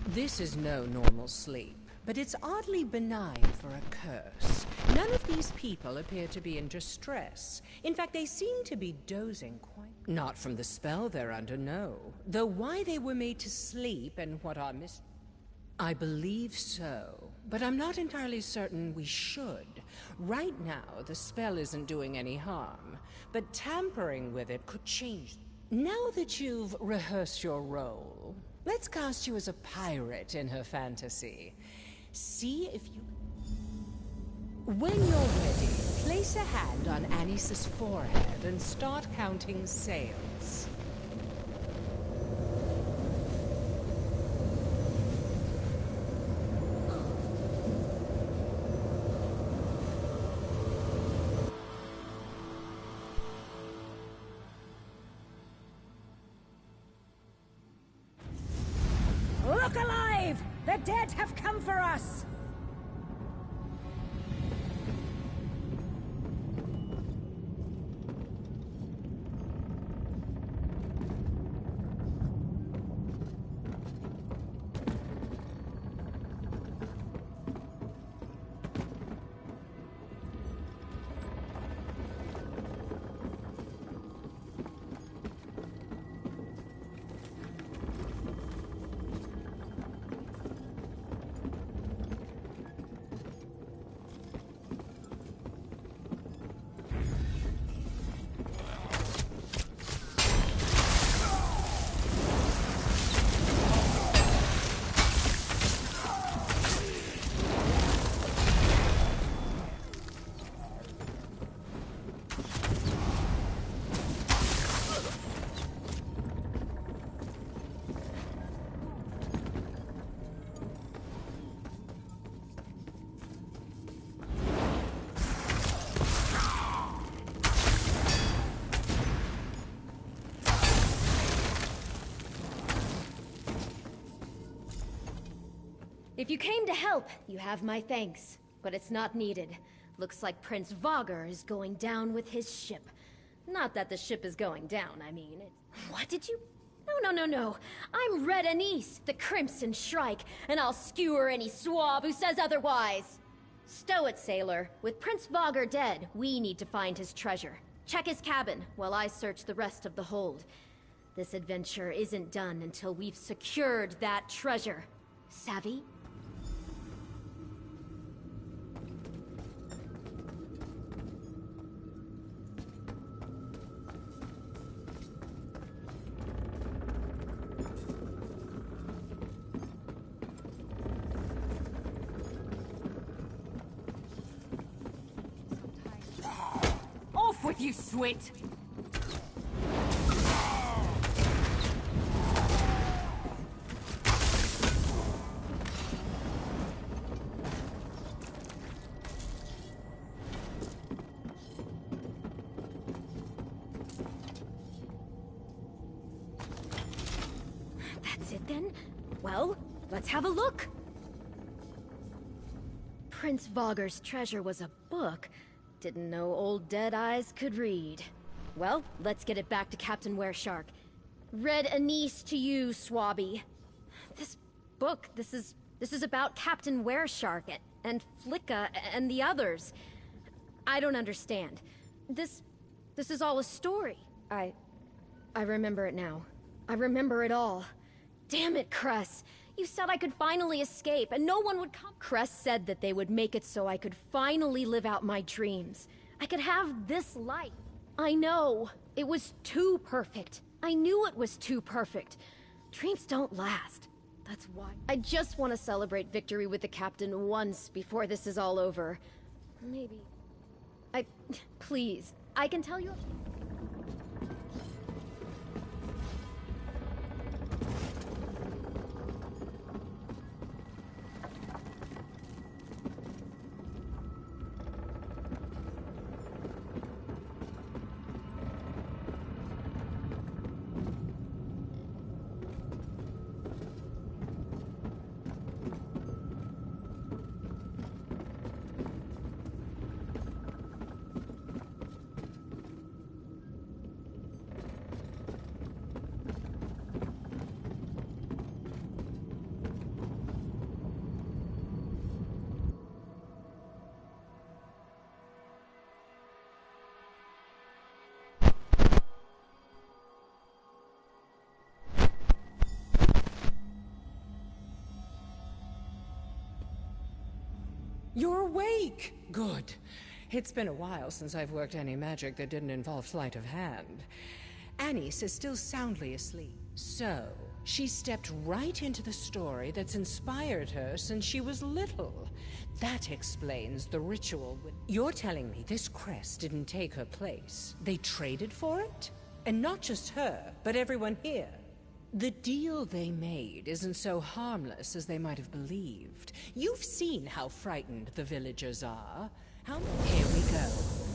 This is no normal sleep. but it's oddly benign for a curse. None of these people appear to be in distress. In fact, they seem to be dozing quite... Not from the spell they're under, no. Though why they were made to sleep and what our I believe so, but I'm not entirely certain we should. Right now, the spell isn't doing any harm, but tampering with it could change. Now that you've rehearsed your role, let's cast you as a pirate in her fantasy. See if you... When you're ready, place a hand on Anis's forehead and start counting sails. Look alive! The dead have come for us! If you came to help, you have my thanks. But it's not needed. Looks like Prince Vogger is going down with his ship. Not that the ship is going down, I mean. What did you... No. I'm Red Anise, the Crimson Shrike, and I'll skewer any swab who says otherwise. Stow it, sailor. With Prince Vogger dead, we need to find his treasure. Check his cabin, while I search the rest of the hold. This adventure isn't done until we've secured that treasure. Savvy? Off with you, Swit! That's it then? Well, let's have a look. Prince Vogger's treasure was a book. Didn't know old Deadeyes could read. Well, let's get it back to Captain Wereshark. Red Anise to you, Swabby. This book, this is about Captain Wereshark and Flicka and the others. I don't understand. This is all a story. I remember it now. I remember it all. Damn it, Cress. You said I could finally escape, and no one would come. Cress said that they would make it so I could finally live out my dreams. I could have this life. I know. It was too perfect. I knew it was too perfect. Dreams don't last. That's why. I just want to celebrate victory with the captain once before this is all over. Maybe. Please. I can tell you... You're awake! Good. It's been a while since I've worked any magic that didn't involve sleight of hand. Anise is still soundly asleep. So, she stepped right into the story that's inspired her since she was little. That explains the ritual with... You're telling me this crest didn't take her place. They traded for it? And not just her, but everyone here. The deal they made isn't so harmless as they might have believed. You've seen how frightened the villagers are. Here we go.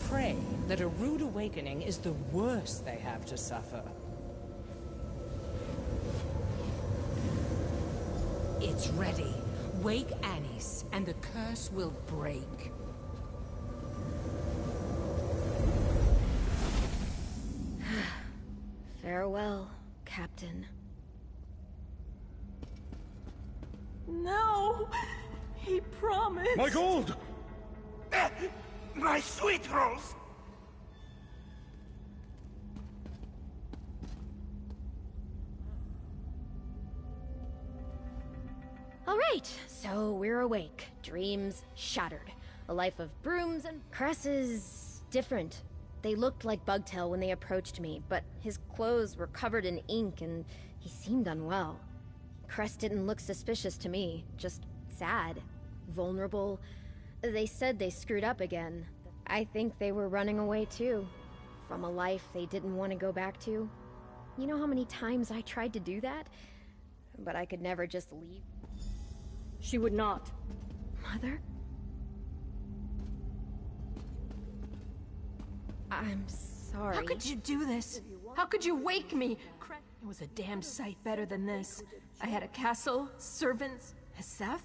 Pray that a rude awakening is the worst they have to suffer. It's ready. Wake Anise, and the curse will break. Farewell, Captain. No! He promised! My gold! My sweet rolls! All right, so we're awake. Dreams shattered. A life of brooms and... Cress is different. They looked like Bugtail when they approached me, but his clothes were covered in ink and he seemed unwell. Cress didn't look suspicious to me, just sad, vulnerable. They said they screwed up again. I think they were running away too, from a life they didn't want to go back to. You know how many times I tried to do that? But I could never just leave. She would not. Mother? I'm sorry. How could you do this? How could you wake me? It was a damn sight better than this. I had a castle, servants, Hesef?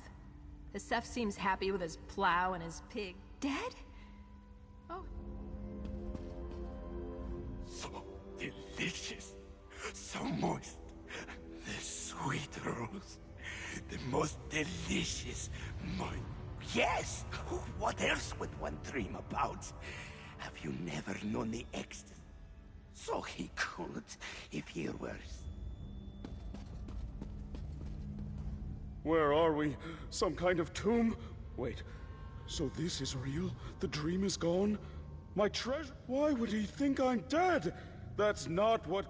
Hesef seems happy with his plow and his pig. Dead? Oh. So delicious. So moist. The sweet rolls. The most delicious. Yes! What else would one dream about? Have you never known the ecstasy? So he could, if he were... Where are we? Some kind of tomb? Wait, so this is real? The dream is gone? My treasure? Why would he think I'm dead? That's not what...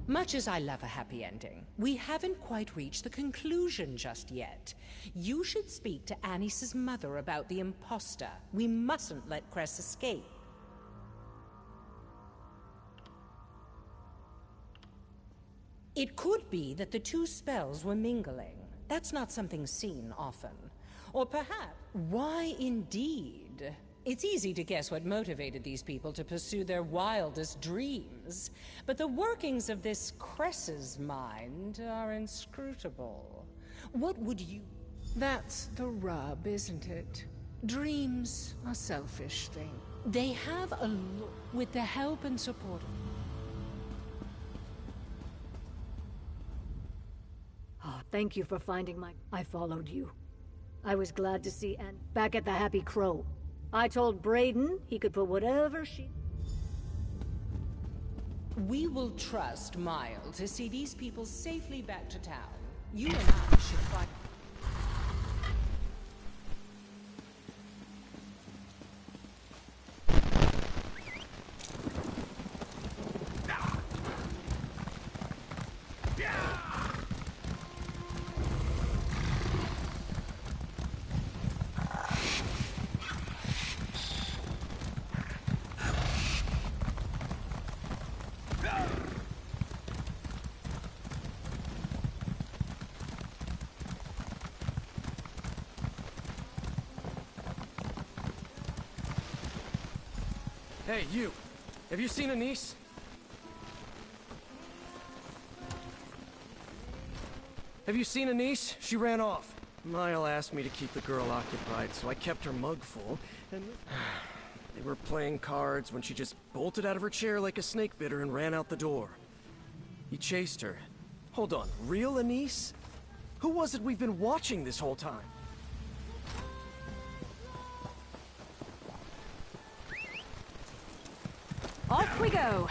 Much as I love a happy ending, we haven't quite reached the conclusion just yet. You should speak to Anice's mother about the imposter. We mustn't let Cress escape. It could be that the two spells were mingling. That's not something seen often. Or perhaps... Why indeed? It's easy to guess what motivated these people to pursue their wildest dreams. But the workings of this Cress's mind are inscrutable. What would you... That's the rub, isn't it? Dreams are selfish things. They have a look with the help and support of... Oh, thank you for finding my... I followed you. I was glad to see Anne back at the Happy Crow. I told Brayden he could put whatever she... We will trust Mile to see these people safely back to town. You and I should find... Hey, you! Have you seen Anise? Have you seen Anise? She ran off. Niall asked me to keep the girl occupied, so I kept her mug full, and... They were playing cards when she just bolted out of her chair like a snake bit her and ran out the door. He chased her. Hold on, real Anise? Who was it we've been watching this whole time? Off we go!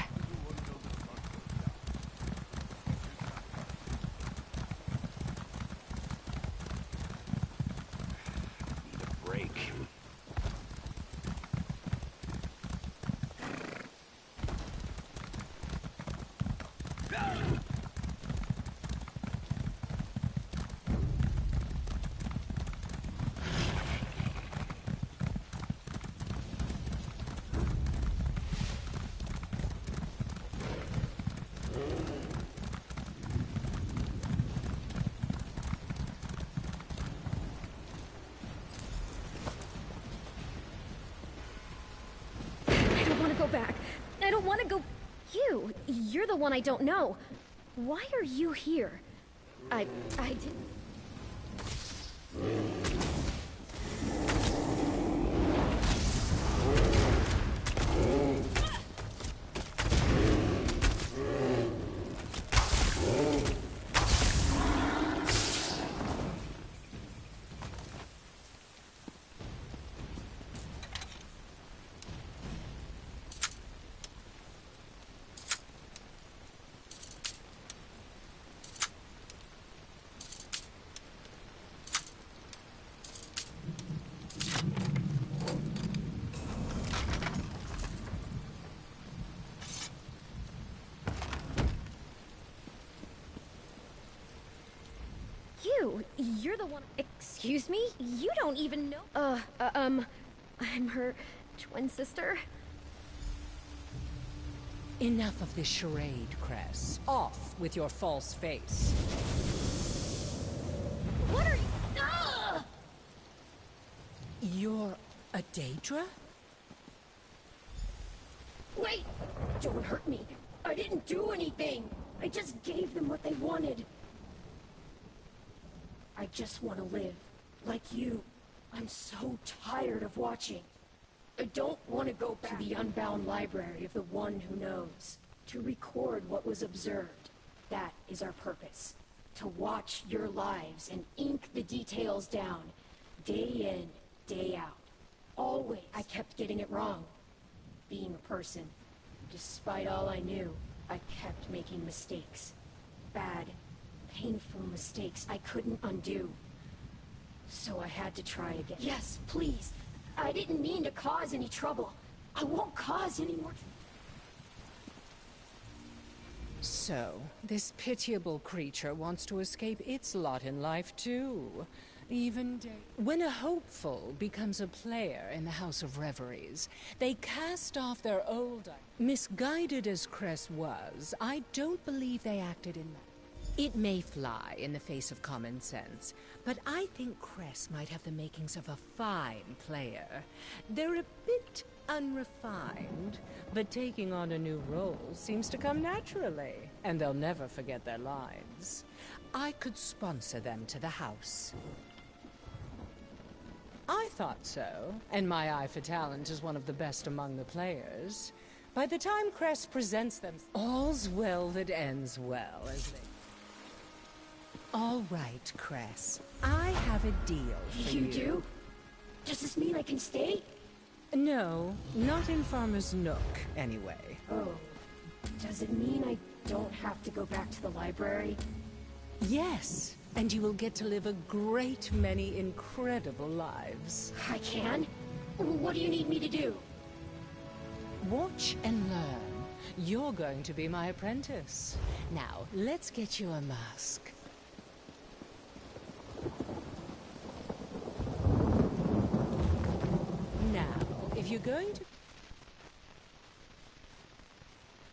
I don't want to go back. I don't want to go... You're the one I don't know. Why are you here? I didn't... You're the one... Excuse me? You don't even know... I'm her twin sister. Enough of this charade, Cress. Off with your false face. What are you... Ah! You're a Daedra? Wait! Don't hurt me. I didn't do anything. I just gave them what they wanted. I just want to live. Like you. I'm so tired of watching. I don't want to go back to the Unbound Library of the One Who Knows. To record what was observed. That is our purpose. To watch your lives and ink the details down. Day in, day out. Always. I kept getting it wrong. Being a person. Despite all I knew, I kept making mistakes. Bad, painful mistakes I couldn't undo. So I had to try again. Yes, please. I didn't mean to cause any trouble. I won't cause any more... So, this pitiable creature wants to escape its lot in life too. When a hopeful becomes a player in the House of Reveries, they cast off their old... Misguided as Cress was, I don't believe they acted in that. It may fly in the face of common sense, but I think Cress might have the makings of a fine player. They're a bit unrefined, but taking on a new role seems to come naturally, and they'll never forget their lines. I could sponsor them to the house. I thought so, and my eye for talent is one of the best among the players. By the time Cress presents them, all's well that ends well, as they... All right, Cress. I have a deal for you. You do? Does this mean I can stay? No, not in Farmer's Nook, anyway. Oh. Does it mean I don't have to go back to the library? Yes, and you will get to live a great many incredible lives. I can? What do you need me to do? Watch and learn. You're going to be my apprentice. Now, let's get you a mask. Now, if you're going to...